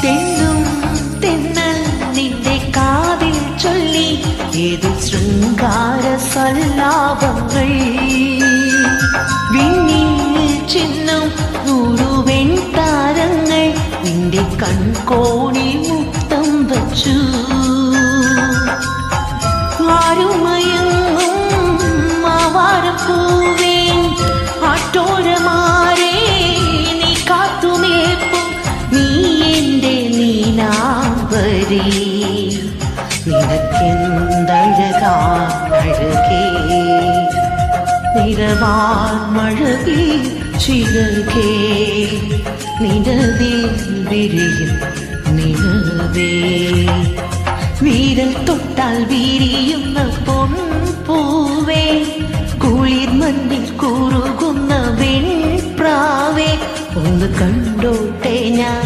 തെന്നും തെന്നൽ നിന്റെ കാതിൽ ചൊല്ലി ഏതു ശൃംഗാര സല്ലാപങ്ങൾ വിണ്ണിൽ ചിന്നും നൂറുവെൺ താരങ്ങൾ നിന്റെ കൺകോണിൽ മുത്തം വച്ചു ആരുമയങ്ങും മാവാരപ്പൂവേ ആട്ടോരമാരേ നീ കാത്തുമേപ്പും നീ എൻ്റെ നീലാംബരി നിനക്കെന്തഴകാഴകേ നിറവാൻ മഴവീ ചിലകേ നിലവിൽ വിരിയും നിലവേ വീരൽ തൊട്ടാൽ വീരിയുന്ന പൊൻപൂവേ കുളിർ മഞ്ഞിൽ കൂറുകുന്ന വെൺപ്രാവേ ഒന്ന് കണ്ടോട്ടെ ഞാൻ